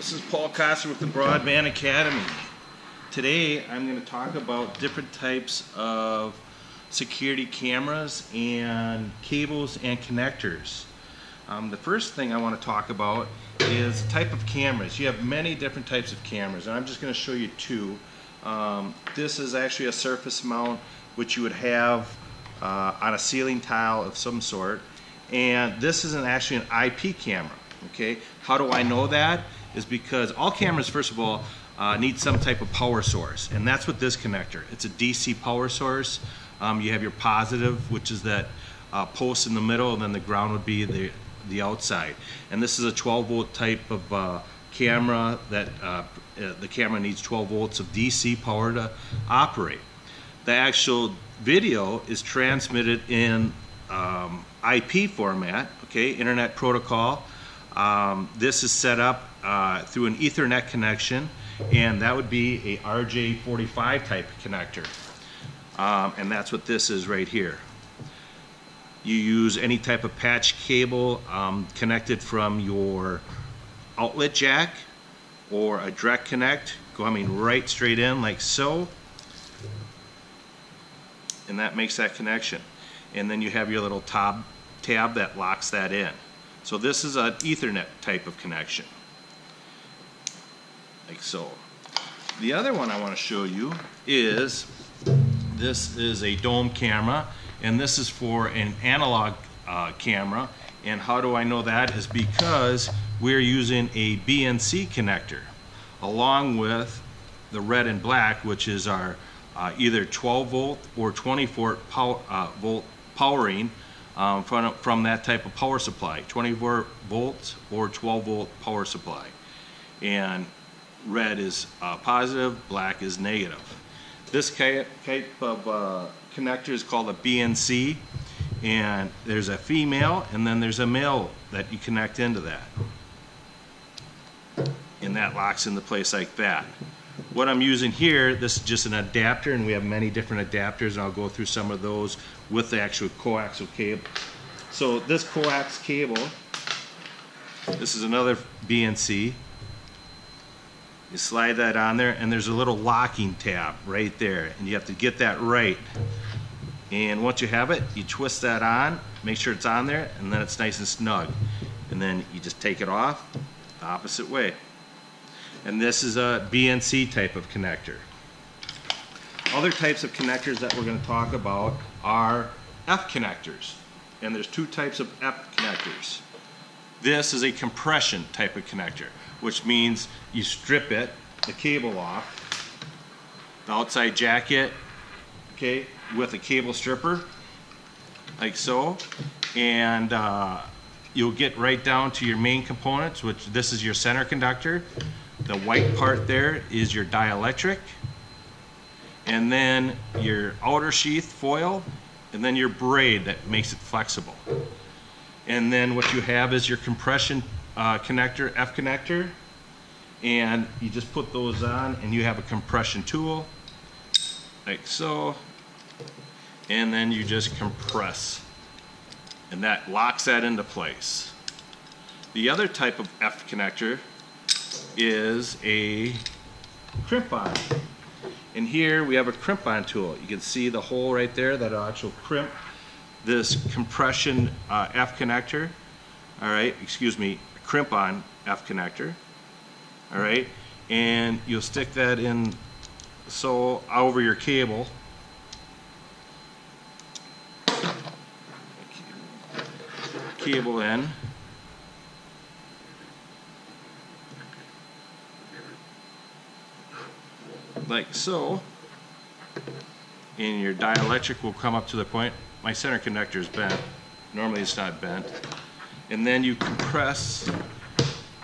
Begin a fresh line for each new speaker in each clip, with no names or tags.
This is Paul Coster with the Broadband Academy. Today I'm going to talk about different types of security cameras and cables and connectors. The first thing I want to talk about is type of cameras. You have many different types of cameras, and I'm just going to show you two. This is actually a surface mount which you would have on a ceiling tile of some sort, and this is actually an IP camera. Okay, how do I know that? Is because all cameras, first of all, need some type of power source, and that's what this connector. It's a DC power source. You have your positive, which is that post in the middle, and then the ground would be the outside. And this is a 12-volt type of camera that the camera needs 12 volts of DC power to operate. The actual video is transmitted in IP format, okay, Internet Protocol. This is set up through an Ethernet connection, and that would be a RJ45 type connector. And that's what this is right here. You use any type of patch cable connected from your outlet jack or a direct connect, going right straight in like so, and that makes that connection. And then you have your little tab that locks that in. So this is an Ethernet type of connection, like so. The other one I want to show you is, this is a dome camera, and this is for an analog camera. And how do I know that? Is because we're using a BNC connector along with the red and black, which is our either 12 volt or 24 volt powering from that type of power supply, 24 volts or 12 volt power supply. And red is positive, black is negative. This type of connector is called a BNC, and there's a female and then there's a male that you connect into that, and that locks into place like that. What I'm using here, this is just an adapter, and we have many different adapters, and I'll go through some of those with the actual coaxial cable. So this coax cable, this is another BNC. You slide that on there, and there's a little locking tab right there, and you have to get that right. And once you have it, you twist that on, make sure it's on there, and then it's nice and snug. And then you just take it off the opposite way. And this is a BNC type of connector. Other types of connectors that we're going to talk about are F connectors. And there's two types of F connectors. This is a compression type of connector, which means you strip it, the cable off, the outside jacket, okay, with a cable stripper, like so, and you'll get right down to your main components, which this is your center conductor. The white part there is your dielectric, and then your outer sheath foil, and then your braid that makes it flexible. And then what you have is your compression connector, F connector, and you just put those on, and you have a compression tool, like so, and then you just compress, and that locks that into place. The other type of F connector is a crimp-on. And here we have a crimp-on tool. You can see the hole right there, that actual crimp this compression F connector. All right, excuse me, crimp-on F connector. All right, and you'll stick that in so over your cable. Cable in. Like so, and your dielectric will come up to the point. My center conductor is bent. Normally it's not bent. And then you compress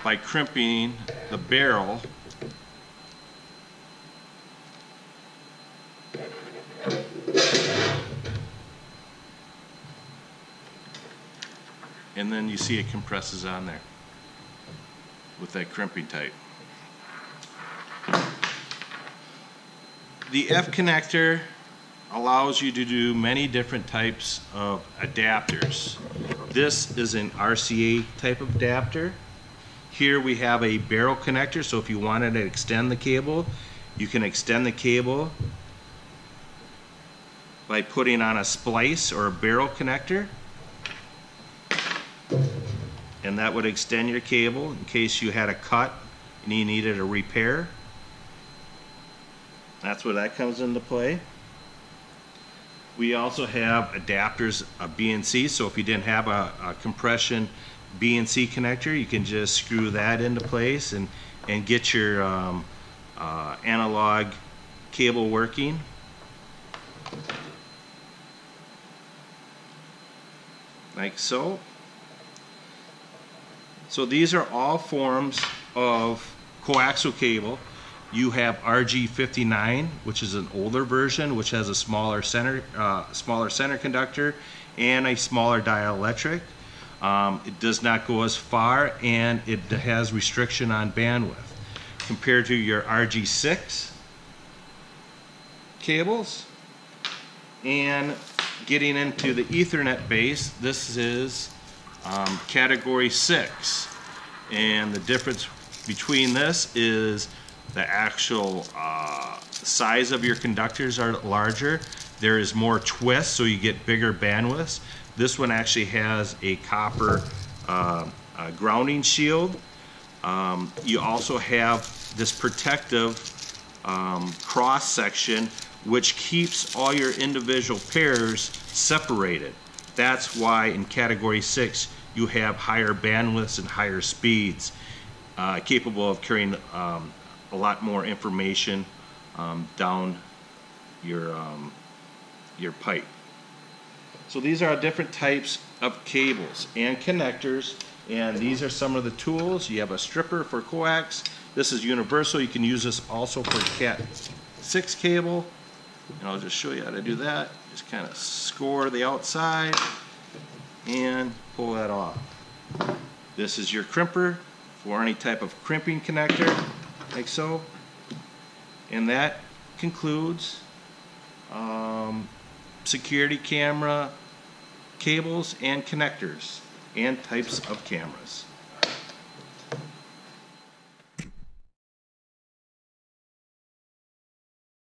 by crimping the barrel. And then you see it compresses on there with that crimping type. The F connector allows you to do many different types of adapters. This is an RCA type of adapter. Here we have a barrel connector, so if you wanted to extend the cable, you can extend the cable by putting on a splice or a barrel connector, and that would extend your cable in case you had a cut and you needed a repair. That's where that comes into play. We also have adapters of BNC, so if you didn't have a compression BNC connector, you can just screw that into place and get your analog cable working. Like so. So these are all forms of coaxial cable. You have RG59, which is an older version, which has a smaller center conductor and a smaller dielectric. It does not go as far, and it has restriction on bandwidth. Compared to your RG6 cables, and getting into the Ethernet base, this is category 6. And the difference between this is the actual size of your conductors are larger. There is more twist, so you get bigger bandwidths. This one actually has a copper grounding shield. You also have this protective cross section, which keeps all your individual pairs separated. That's why in category 6 you have higher bandwidths and higher speeds, capable of carrying a lot more information down your pipe. So these are different types of cables and connectors, and these are some of the tools. You have a stripper for coax. This is universal. You can use this also for Cat 6 cable, and I'll just show you how to do that. Just kind of score the outside and pull that off. This is your crimper for any type of crimping connector, like so. And that concludes security camera cables and connectors and types of cameras.